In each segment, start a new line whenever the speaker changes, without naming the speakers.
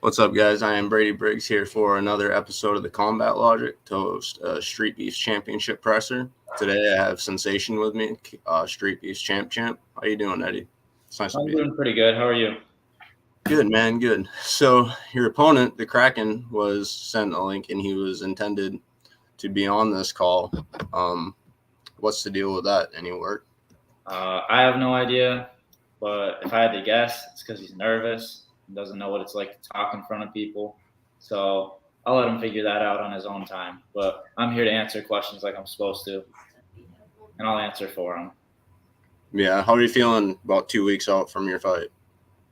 What's up, guys? I am Brady Briggs here for another episode of the Combat Logic to host Streetbeefs Championship Presser. Today I have Sensation with me, Streetbeefs Champ. How you doing, Eddie? It's nice to
I'm
be here.
doing pretty good. How are you?
Good, man. Good. So your opponent, the Kraken, was sent a link and he was intended to be on this call. What's the deal with that? Any work?
I have no idea, but if I had to guess, it's because he's nervous. He doesn't know what it's like to talk in front of people. So I'll let him figure that out on his own time. But I'm here to answer questions like I'm supposed to, and I'll answer for him.
Yeah. How are you feeling about 2 weeks out from your fight?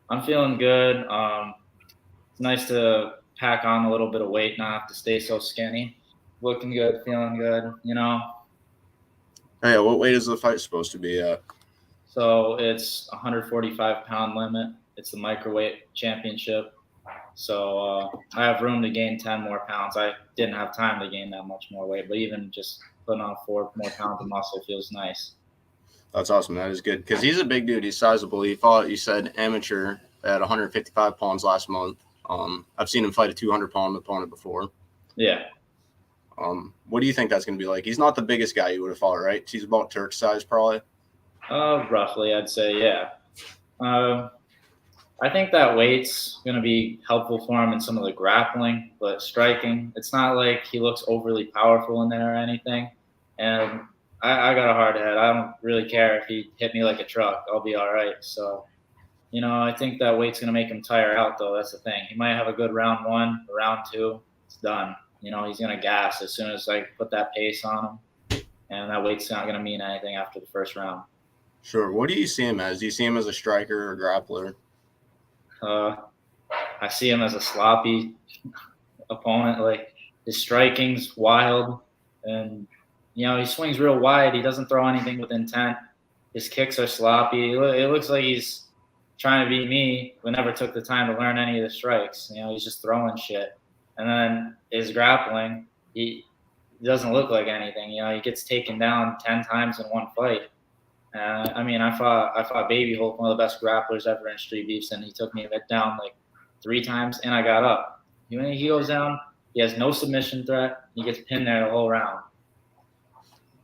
I'm feeling good. It's nice to pack on a little bit of weight, not have to stay so skinny. Looking good, feeling good,
Hey, what weight is the fight supposed to be at?
So it's 145-pound limit. It's the microweight championship. So I have room to gain 10 more pounds. I didn't have time to gain that much more weight, but even just putting on 4 more pounds of muscle feels nice.
That's awesome. That is good because he's a big dude. He's sizable. He fought, you said, amateur at 155 pounds last month. I've seen him fight a 200-pound opponent before.
Yeah.
What do you think that's going to be like? He's not the biggest guy you would have fought, right? He's about Turk size, probably.
Roughly, I'd say, yeah. I think that weight's going to be helpful for him in some of the grappling, but striking, it's not like he looks overly powerful in there or anything. And I got a hard head. I don't really care if he hit me like a truck. I'll be all right. So, I think that weight's going to make him tire out, though. That's the thing. He might have a good round 1, round 2, it's done. He's going to gas as soon as I put that pace on him. And that weight's not going to mean anything after the first round.
Sure. What do you see him as? Do you see him as a striker or a grappler?
I see him as a sloppy opponent. Like, his striking's wild. And, he swings real wide. He doesn't throw anything with intent. His kicks are sloppy. It looks like he's trying to beat me, but never took the time to learn any of the strikes. He's just throwing shit. And then his grappling, he doesn't look like anything. He gets taken down 10 times in one fight. I fought Baby Hulk, one of the best grapplers ever in Streetbeefs, and he took me down like 3 times, and I got up. When he goes down, he has no submission threat. He gets pinned there the whole round.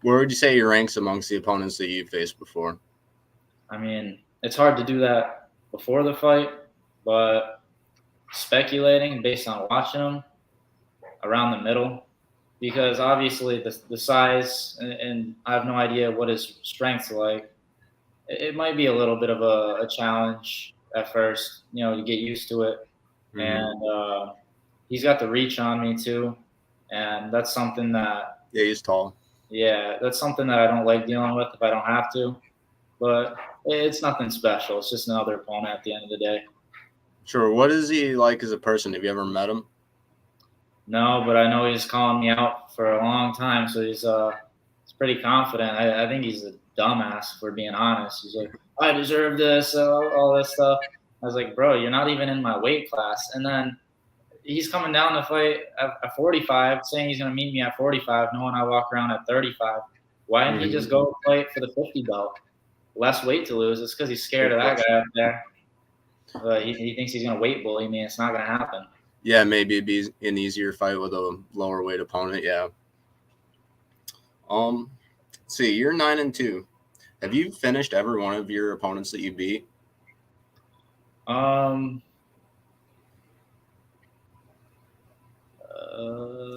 Where would you say he ranks amongst the opponents that you've faced before?
It's hard to do that before the fight, but speculating based on watching him, around the middle, because obviously the size, and I have no idea what his strength's like. It might be a little bit of a challenge at first, to get used to it. Mm-hmm. And he's got the reach on me too, and that's something that –
yeah, he's tall.
Yeah, that's something that I don't like dealing with if I don't have to. But it's nothing special. It's just another opponent at the end of the day.
Sure. What is he like as a person? Have you ever met him?
No, but I know he's calling me out for a long time, so he's pretty confident. I think he's a dumbass, for being honest. He's like, I deserve this, all this stuff. I was like, bro, you're not even in my weight class. And then he's coming down to fight at 45, saying he's going to meet me at 45, knowing I walk around at 35. Why didn't he just go fight for the 50 belt? Less weight to lose. It's because he's scared of that guy up there. But he thinks he's going to weight bully me. It's not going to happen.
Yeah, maybe it'd be an easier fight with a lower weight opponent. Yeah. Let's see, you're 9-2. Have you finished every one of your opponents that you beat?
I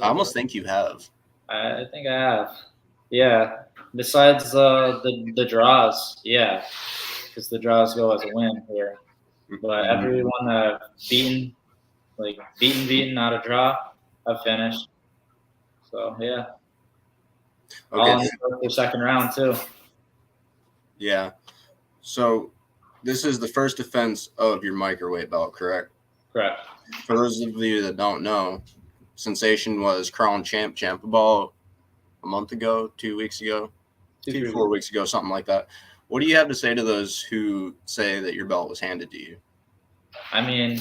almost think you have.
I think I have. Yeah. Besides the draws, yeah, because the draws go as a win here. But everyone that I've beaten, not a draw, I've finished. So yeah.
Okay.
All in the second round too.
Yeah. So this is the first defense of your microweight belt, correct?
Correct.
For those of you that don't know, Sensation was crown champ about a month ago, 2 weeks ago, 4 weeks ago, something like that. What do you have to say to those who say that your belt was handed to you?
Technically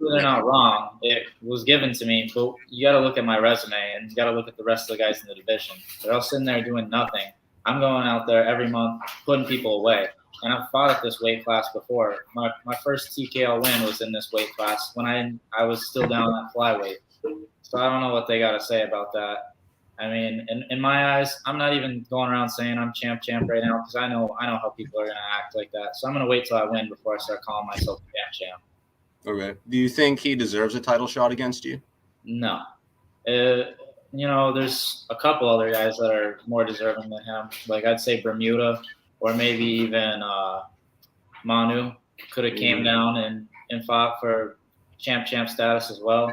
they're not wrong. It was given to me, but you got to look at my resume and you got to look at the rest of the guys in the division. They're all sitting there doing nothing. I'm going out there every month putting people away. and I've fought at this weight class before. My first TKO win was in this weight class when I was still down at flyweight. So I don't know what they got to say about that. I mean, in my eyes, I'm not even going around saying I'm champ right now because I know how people are going to act like that. So I'm going to wait till I win before I start calling myself champ.
Okay. Do you think he deserves a title shot against you?
No. There's a couple other guys that are more deserving than him. Like I'd say Bermuda or maybe even Manu could have came down and fought for champ status as well.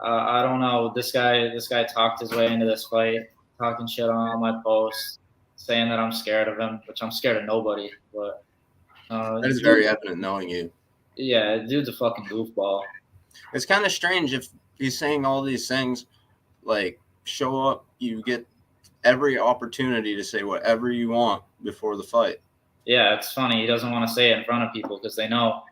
I don't know. This guy talked his way into this fight, talking shit on all my posts, saying that I'm scared of him, which I'm scared of nobody. But
that is very evident knowing you.
Yeah, dude's a fucking goofball.
It's kind of strange if he's saying all these things, like show up, you get every opportunity to say whatever you want before the fight.
Yeah, it's funny. He doesn't want to say it in front of people because they know,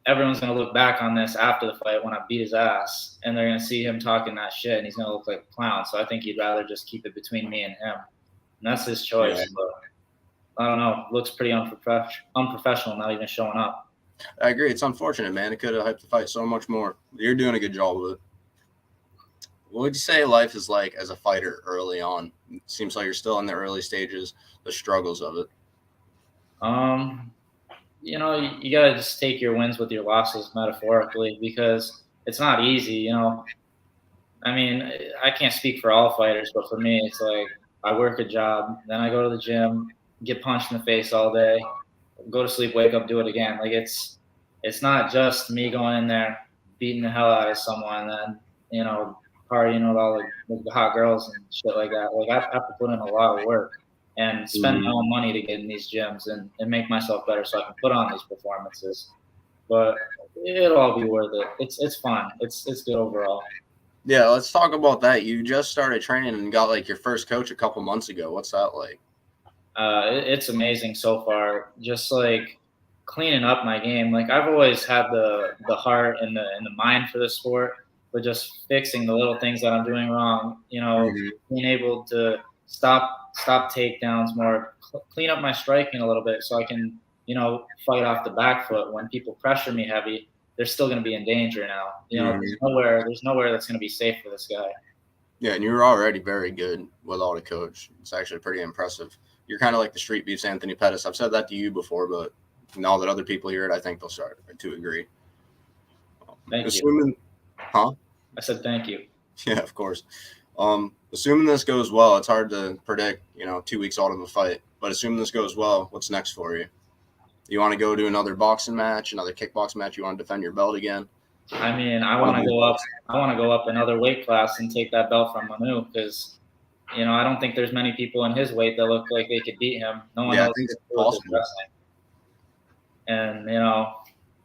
everyone's going to look back on this after the fight when I beat his ass, and they're going to see him talking that shit, and he's going to look like a clown. So I think he'd rather just keep it between me and him. And that's his choice. Yeah. But I don't know. Looks pretty unprofessional not even showing up.
I agree. It's unfortunate, man. It could have hyped the fight so much more. You're doing a good job with it. What would you say life is like as a fighter early on? It seems like you're still in the early stages, the struggles of it.
You got to just take your wins with your losses metaphorically because it's not easy, I mean, I can't speak for all fighters, but for me, it's like I work a job, then I go to the gym, get punched in the face all day, go to sleep, wake up, do it again. Like it's not just me going in there, beating the hell out of someone, and then, partying with all the hot girls and shit like that. Like I have to put in a lot of work and spend my own money to get in these gyms and make myself better so I can put on these performances. But it'll all be worth it. It's fun. It's good overall.
Yeah, let's talk about that. You just started training and got like your first coach a couple months ago. What's that like?
It's amazing so far. Just like cleaning up my game. Like I've always had the heart and the mind for the sport, but just fixing the little things that I'm doing wrong. Being able to stop takedowns more, clean up my striking a little bit so I can, fight off the back foot. When people pressure me heavy, they're still going to be in danger now. There's nowhere that's going to be safe for this guy.
Yeah, and you're already very good without a coach. It's actually pretty impressive. You're kind of like the Streetbeefs Anthony Pettis. I've said that to you before, but now that other people hear it, I think they'll start to agree.
Thank you.
Huh?
I said thank you.
Yeah, of course. Assuming this goes well, it's hard to predict, 2 weeks out of a fight. But assuming this goes well, what's next for you? You want to go to another boxing match, another kickbox match? You want to defend your belt again?
I mean, I want to go up. I want to go up another weight class and take that belt from Manu because, I don't think there's many people in his weight that look like they could beat him. No one else could do his wrestling. And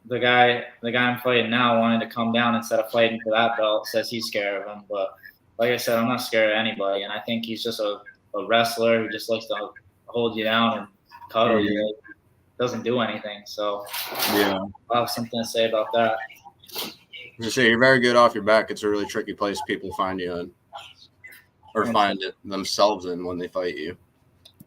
the guy I'm fighting now wanted to come down instead of fighting for that belt. Says he's scared of him, but like I said, I'm not scared of anybody. And I think he's just a wrestler who just likes to hold you down and cuddle you. Doesn't do anything. So
yeah,
I'll have something to say about that.
You say you're very good off your back. It's a really tricky place people find you in, or find it themselves in when they fight you.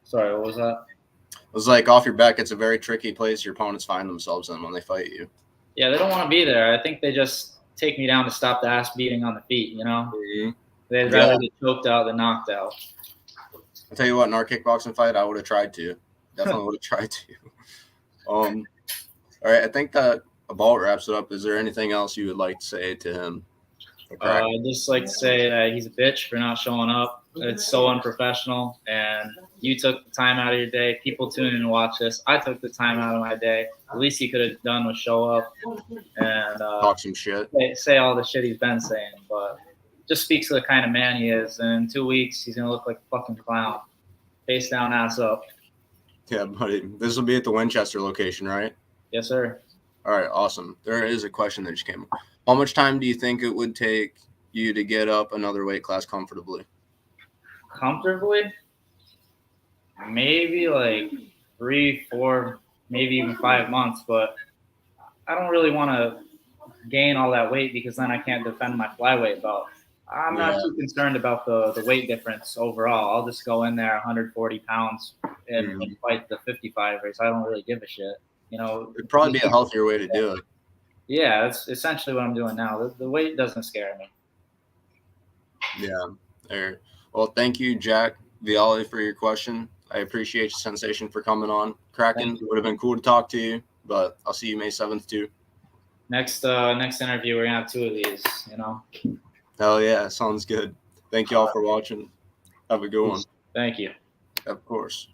Sorry, what was that?
It was like off your back. It's a very tricky place your opponents find themselves in when they fight you.
Yeah, they don't want to be there. I think they just take me down to stop the ass beating on the feet.
Mm-hmm.
They'd rather get choked out than knocked out.
I'll tell you what, in our kickboxing fight, I would have tried to. Definitely would have tried to. All right, I think that about wraps it up. Is there anything else you would like to say to him?
I'd just like to say that he's a bitch for not showing up. It's so unprofessional, and you took the time out of your day. People tune in and watch this. I took the time out of my day. The least he could have done was show up and
talk some shit.
Say all the shit he's been saying, but just speaks to the kind of man he is. And in 2 weeks, he's going to look like a fucking clown. Face down, ass up.
Yeah, buddy. This will be at the Winchester location, right?
Yes, sir.
All right, awesome. There is a question that just came up. How much time do you think it would take you to get up another weight class comfortably?
Comfortably? Maybe like 3, 4, maybe even 5 months, but I don't really want to gain all that weight because then I can't defend my flyweight belt. I'm not too concerned about the weight difference overall. I'll just go in there 140 pounds and fight the 55ers. I don't really give a shit. You know,
it'd probably be a healthier way to do it.
Yeah, that's essentially what I'm doing now. The weight doesn't scare me.
Yeah. There. Well, thank you, Jack Viale, for your question. I appreciate your Sensation for coming on. Kraken, would have been cool to talk to you, but I'll see you May 7th too.
Next interview, we're gonna have 2 of these. You know.
Hell yeah, sounds good. Thank you all for watching. Have a good one.
Thank you.
Of course.